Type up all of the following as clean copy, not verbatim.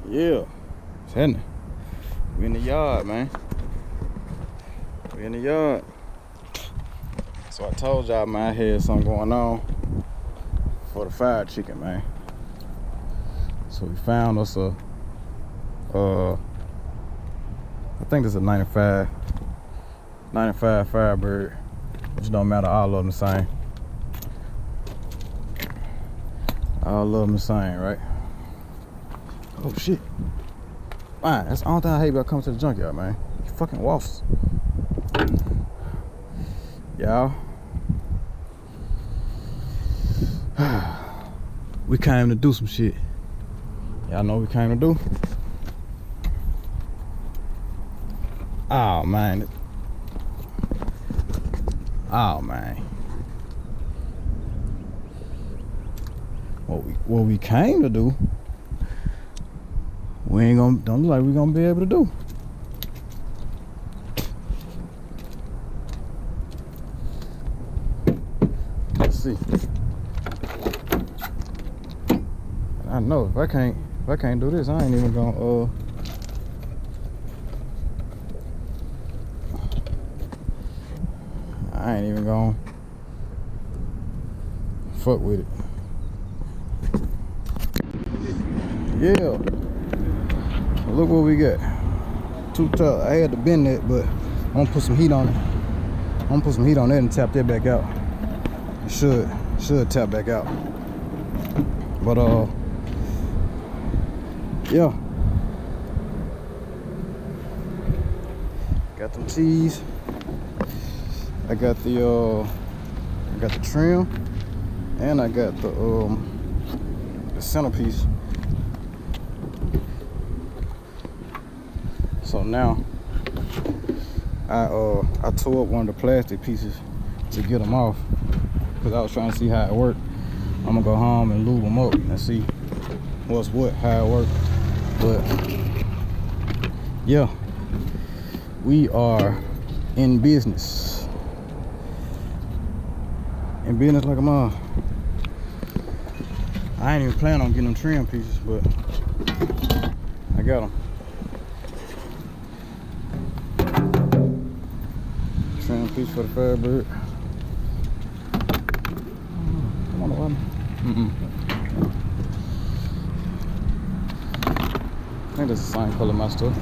Yeah, it's happening. We in the yard, man. We in the yard. So I told y'all, man, I had something going on for the fried chicken, man. So we found us a, I think this is a 95 Firebird, which don't matter, all of them the same. All of them the same, right? Oh shit. Man, that's the only thing I hate about coming to the junkyard, man. You fucking waffles. Y'all. We came to do some shit. Y'all know what we came to do? Oh man. Oh man. What we came to do, we ain't gonna, don't look like we gonna be able to do. Let's see. I know if I can't do this, I ain't even gonna fuck with it. Yeah. Look what we got. Too tough. I had to bend that, but I'm gonna put some heat on it. I'm gonna put some heat on that and tap that back out. It should tap back out. But yeah. Got them tees. I got the trim, and I got the centerpiece. So now I tore up one of the plastic pieces to get them off because I was trying to see how it worked. I'm gonna go home and lube them up and see what's what, how it works. But yeah, we are in business. In business like a mom. I ain't even planning on getting them trim pieces, but I got them. Trim piece for the Firebird. Come on, one. I think that's the same color my stuff.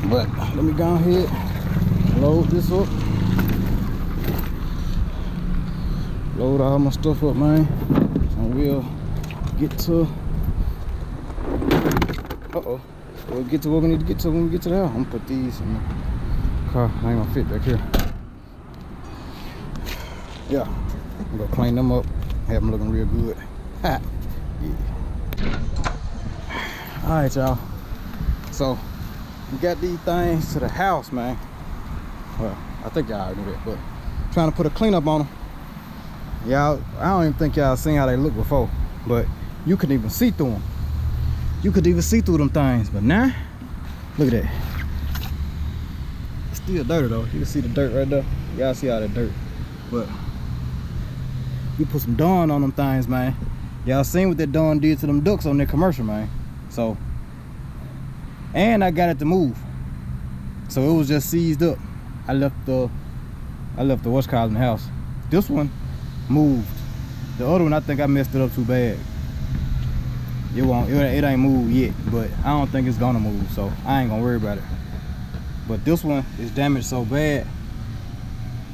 But let me go ahead, load this up. Load all my stuff up, man, and we'll get to we'll get to what we need to get to when we get to the house. I'm gonna put these in the car. I ain't gonna fit back here. Yeah, I'm gonna clean them up, have them looking real good. Ha. Yeah. All right, y'all, so we got these things to the house, man. Well, I think y'all already knew that, but I'm trying to put a cleanup on them. Y'all, I don't even think y'all seen how they look before, but you couldn't even see through them. You could even see through them things, but now, look at that. It's still dirty though. You can see the dirt right there. Y'all see all that dirt. But we put some Dawn on them things, man. Y'all seen what that Dawn did to them ducks on their commercial, man. So, and I got it to move. So it was just seized up. I left the what's called in the house. This one moved. The other one, I think I messed it up too bad. It ain't moved yet, but I don't think it's gonna move, so I ain't gonna worry about it. But this one is damaged so bad,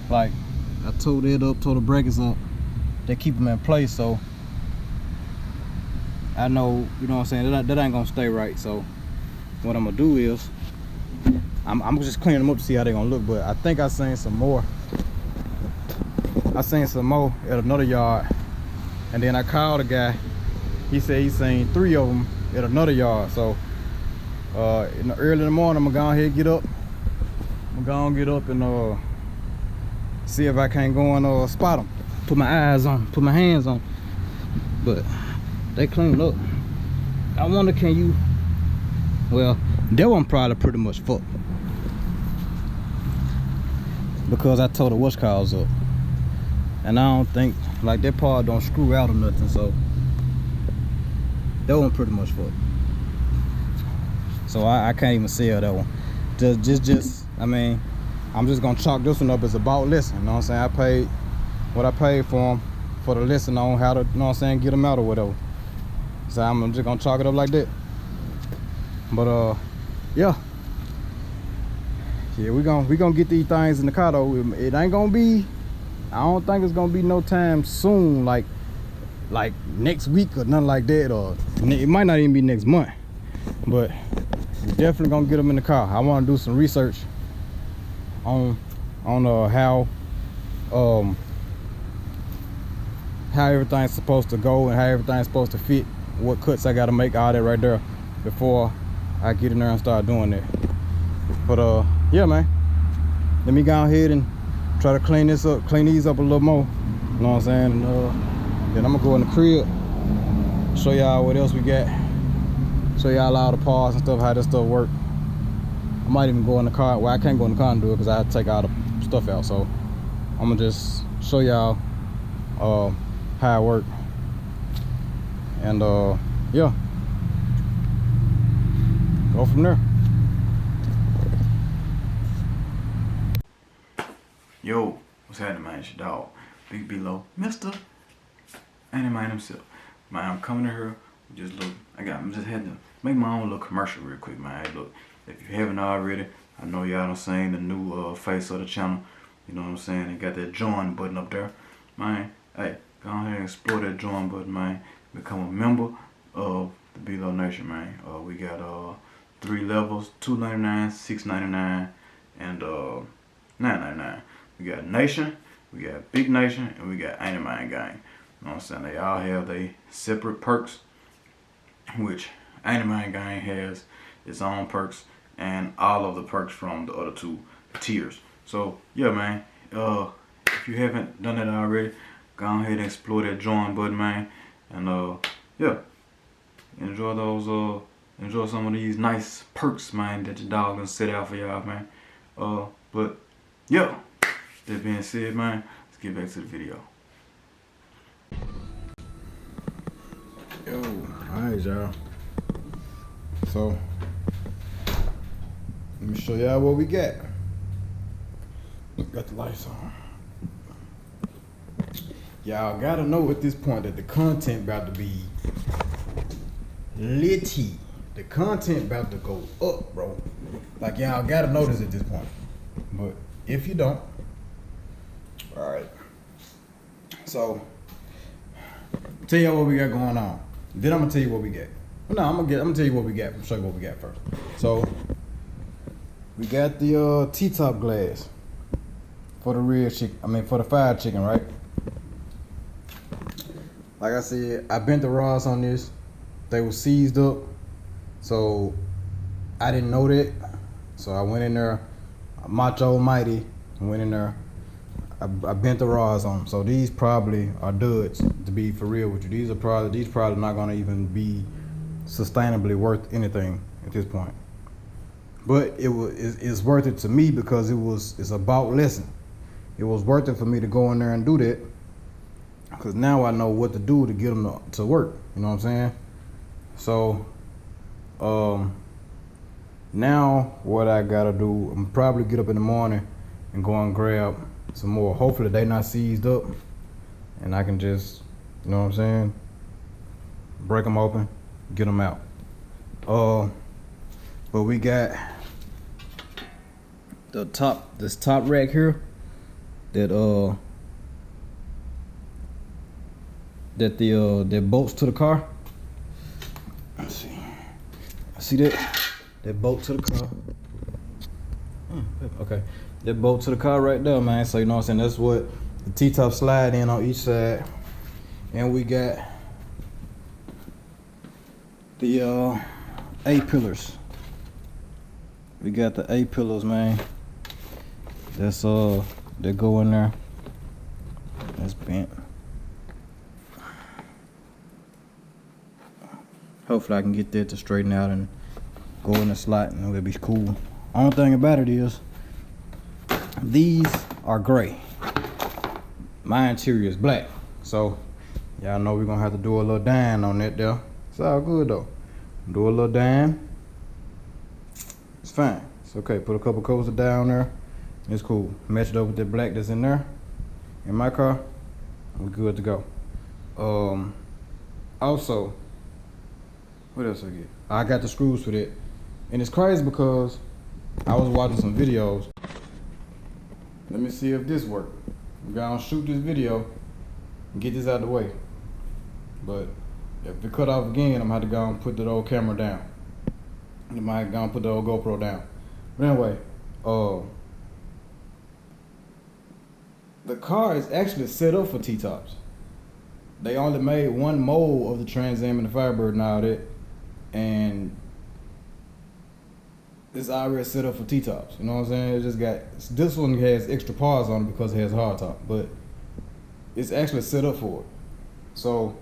like I tore it up, tore the brackets up. They keep them in place, so I know, you know what I'm saying, that ain't gonna stay right. So what I'm gonna do is I'm just cleaning them up to see how they gonna look. But I think I seen some more. I seen some more at another yard, and then I called a guy. He said he seen 3 of them at another yard. So early in the morning, I'm gonna go ahead and get up. I'm gonna get up and see if I can't go and spot them. Put my eyes on, put my hands on. But they cleaned up. I wonder, can you? Well, that one probably pretty much fucked, because I tore the what's calls up, and I don't think like that part don't screw out or nothing. So That one pretty much fucked. So I can't even sell that one. Just I mean, I'm just gonna chalk this one up as a bought lesson. You know what I'm saying? I paid what I paid for them for the lesson on how to, you know what I'm saying, get them out or whatever. So I'm just gonna chalk it up like that. But yeah, we gonna get these things in the car though. It ain't gonna be, I don't think it's gonna be no time soon, like next week or nothing like that, or it might not even be next month. But we're definitely gonna get them in the car. I want to do some research on how everything's supposed to go and how everything's supposed to fit, what cuts I gotta make, all that right there before I get in there and start doing that. But yeah, man, let me go ahead and try to clean these up a little more, you know what I'm saying, and then I'm gonna go in the crib, show y'all what else we got, show y'all all the parts and stuff, how this stuff work. I might even go in the car. Well, I can't go in the car and do it because I have to take all the stuff out, so I'm gonna just show y'all how it work. And yeah, go from there. Yo, what's happening, man? It's your dog, Big Below, Mr. Man himself. Man, I'm coming in here. Just look, I'm just had to make my own little commercial real quick, man. Hey, look, if you haven't already, I know y'all done seen the new face of the channel. You know what I'm saying? They got that join button up there, man. Hey, go ahead and explore that join button, man. Become a member of the BeeloNation, man. We got 3 levels: $2.99, $6.99, and $9.99. We got Nation, we got Big Nation, and we got Ain't Mine Gang. You know what I'm saying? They all have their separate perks, which Ain't Mine Gang has its own perks and all of the perks from the other 2 tiers. So yeah, man, if you haven't done that already, go ahead and explore that join button, man, and yeah, enjoy those enjoy some of these nice perks, man, that your dog done set out for y'all, man. But yeah, that being said, man, let's get back to the video. Yo, alright, y'all. So let me show y'all what we got. Got the lights on. Y'all gotta know at this point that the content about to be litty. The content about to go up, bro. Like, y'all gotta know this at this point. But if you don't, alright. So tell y'all what we got going on. Then I'm gonna tell you what we got. No, I'm gonna tell you what we got. I'm show you what we got first. So we got the T-top glass for the rear chicken. I mean, for the fried chicken, right? Like I said, I bent the rods on this. They were seized up, so I didn't know that. So I went in there, macho mighty, went in there. I bent the rods on them. So these probably are duds, to be for real with you. These probably not gonna even be sustainably worth anything at this point. But it's worth it to me because it's about lesson. It was worth it for me to go in there and do that, because now I know what to do to get them to work. You know what I'm saying? So now what I gotta do, I'm probably get up in the morning and go and grab some more. Hopefully they not seized up and I can just, you know what I'm saying, break them open, get them out. But we got this top rack here that bolts to the car. Let's see that bolt to the car. Okay, that bolt to the car right there, man. So you know what I'm saying, that's what the T-top slide in on each side. And we got the A-pillars. We got the A-pillars, man. That's that go in there. That's bent. Hopefully I can get that to straighten out and go in the slot and it'll be cool. Only thing about it is these are gray. My interior is black. So y'all know we're gonna have to do a little dyeing on that there. It's all good though. Do a little dime. It's fine. It's okay. Put a couple coats down there. It's cool. Match it up with the black that's in there. In my car, we're good to go. Also, what else I get? I got the screws for that. And it's crazy because I was watching some videos. Let me see if this works. I'm gonna shoot this video and get this out of the way. But if it cut off again, I'm gonna have to go and put the old camera down. I might go and put the old GoPro down. But anyway, the car is actually set up for T-tops. They only made one mold of the Trans Am and the Firebird and all that, and it's already set up for T-tops. You know what I'm saying? It just got, this one has extra parts on it because it has hard top, but it's actually set up for it. So,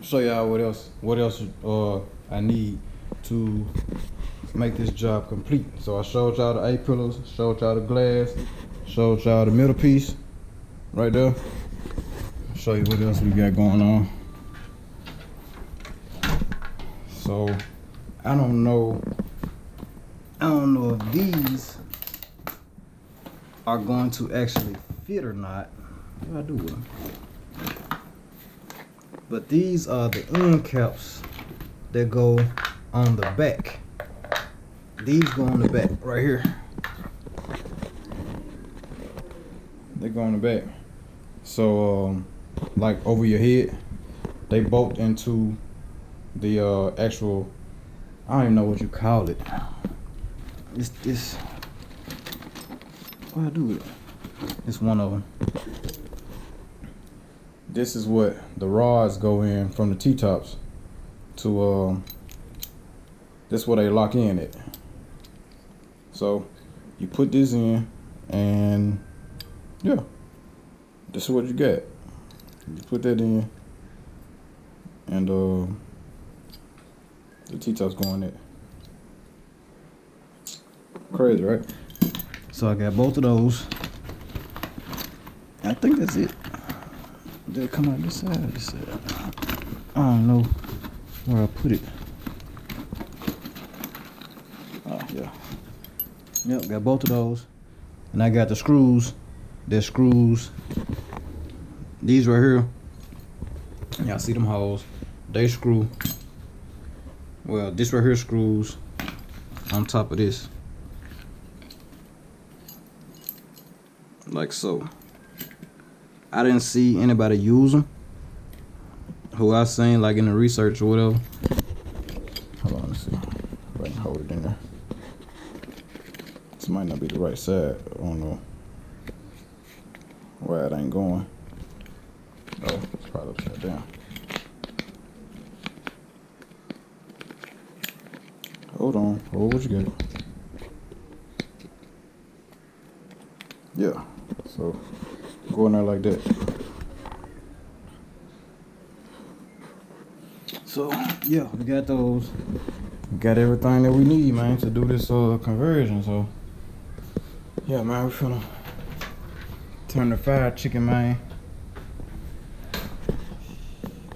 show y'all what else I need to make this job complete. So I showed y'all the A-pillars, showed y'all the glass, showed y'all the middle piece right there. I'll show you what else we got going on. So I don't know if these are going to actually fit or not. What do I do with them? But these are the end caps that go on the back. These go on the back right here. They go on the back. So like over your head, they bolt into the actual, I don't even know what you call it. It's this, what do I do with it? It's one of them. This is what the rods go in from the T-tops to, this is where they lock in at. So you put this in and yeah, this is what you get. You put that in and the T-tops go in there. Crazy, right? So I got both of those. I think that's it. They'll come out this side, this side. I don't know where I put it. Oh, yeah. Yep, got both of those. And I got the screws. They're screws. These right here. Y'all see them holes. They screw. Well, this right here screws on top of this. Like so. I didn't see anybody use them who I seen like in the research or whatever. Hold on, let's see if I can hold it in there. This might not be the right side. I don't know why it ain't going. Oh, it's probably upside down. Hold on, hold what you got. Yeah, so go in there like that. So yeah, we got those. We got everything that we need, man, to do this conversion. So yeah, man, we finna turn the fried chicken, man.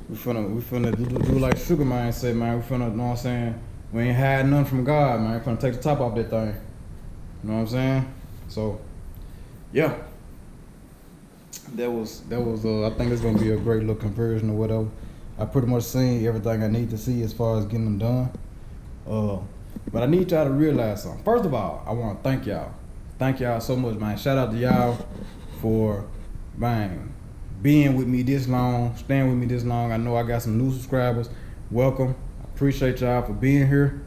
We finna do like Sugar Man said, man. We finna, you know what I'm saying? We ain't hiding nothing from God, man. We finna take the top off that thing. You know what I'm saying? So yeah. That was I think it's gonna be a great little conversion or whatever. I pretty much seen everything I need to see as far as getting them done. But I need y'all to realize something. First of all, I wanna thank y'all. Thank y'all so much, man. Shout out to y'all for, man, being with me this long, staying with me this long. I know I got some new subscribers. Welcome. I appreciate y'all for being here.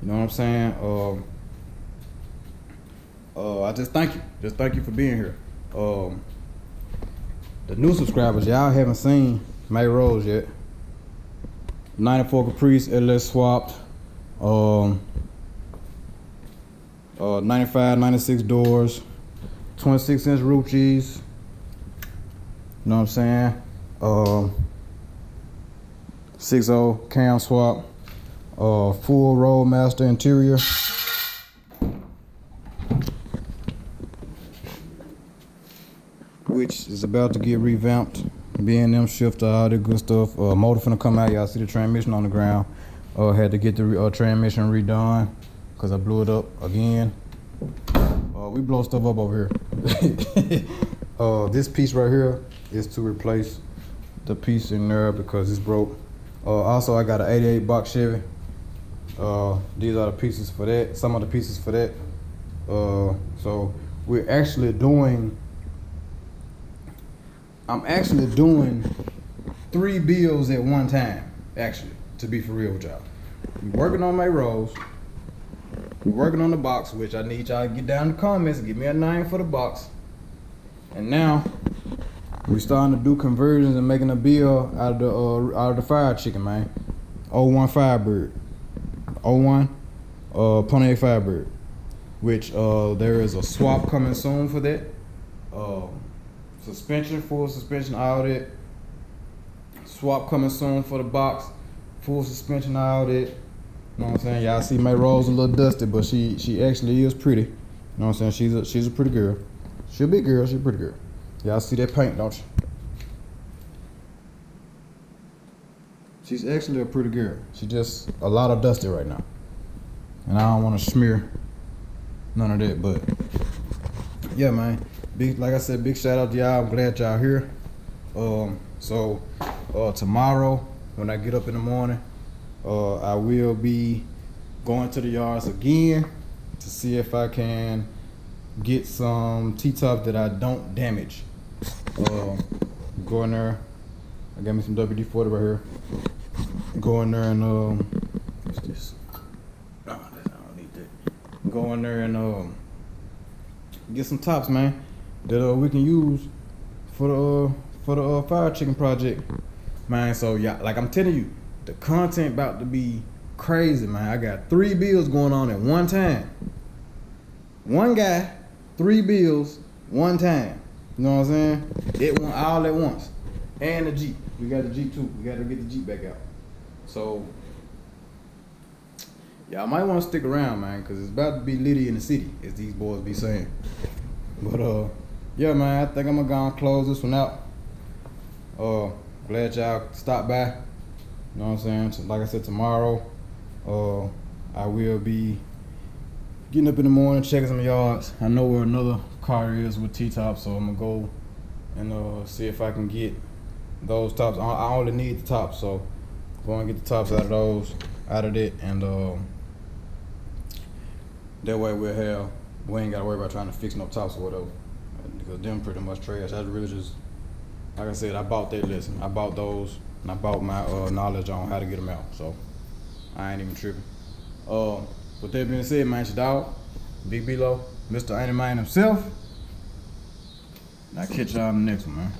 You know what I'm saying? I just thank you. Just thank you for being here. The new subscribers, y'all haven't seen MayRose yet. 94 Caprice, LS swapped. 95, 96 doors. 26-inch Ruchis. You know what I'm saying? 6.0 cam swap. Full Roadmaster interior. Which is about to get revamped B&M Shifter, all that good stuff. Motor finna come out. Y'all see the transmission on the ground. Had to get the transmission redone because I blew it up again. We blow stuff up over here. This piece right here is to replace the piece in there because it's broke. Also, I got an 88 box Chevy. These are the pieces for that. Some of the pieces for that. So we're actually doing. I'm actually doing 3 bills at one time. Actually, to be for real with y'all. We're working on MayRose. We're working on the box, which I need y'all to get down in the comments and give me a 9 for the box. And now we're starting to do conversions and making a bill out of the fire chicken, man. 01 Firebird. 01 Pontiac Firebird. Which there is a swap coming soon for that. Suspension, full suspension, all that. Swap coming soon for the box. Full suspension, all that. You know what I'm saying? Y'all see MayRose a little dusty, but she actually is pretty. You know what I'm saying? She's a pretty girl. She's a big girl, she's a pretty girl. Y'all see that paint, don't you? She's actually a pretty girl. She just a lot of dusty right now. And I don't want to smear none of that, but yeah, man. Like I said, big shout out to y'all. I'm glad y'all here. So tomorrow when I get up in the morning, I will be going to the yards again to see if I can get some T-tops that I don't damage. Go in there. I got me some WD-40 right here. Go in there and what's this? Oh, I don't need that. Go in there and get some tops, man, that we can use for the fire chicken project, man. So yeah, like I'm telling you, the content about to be crazy, man. I got 3 bills going on at one time. One guy, 3 bills, one time. You know what I'm saying? It went all at once. And the Jeep. We got the Jeep too. We got to get the Jeep back out. So y'all might want to stick around, man, because it's about to be litty in the city, as these boys be saying. But yeah, man, I think I'm gonna go and close this one out. Glad y'all stopped by. You know what I'm saying? Like I said, tomorrow I will be getting up in the morning, checking some yards. I know where another car is with T-tops, so I'm gonna go and see if I can get those tops. I only need the tops, so go and get the tops out of that, and that way we ain't gotta worry about trying to fix no tops or whatever, because them pretty much trash. I really just, like I said, I bought that lesson. I bought those, and I bought my knowledge on how to get them out, so I ain't even tripping. With that being said, man, it's your dog, Big Beelo, Mr. Ain't Man himself. And I'll catch y'all on the next one, man.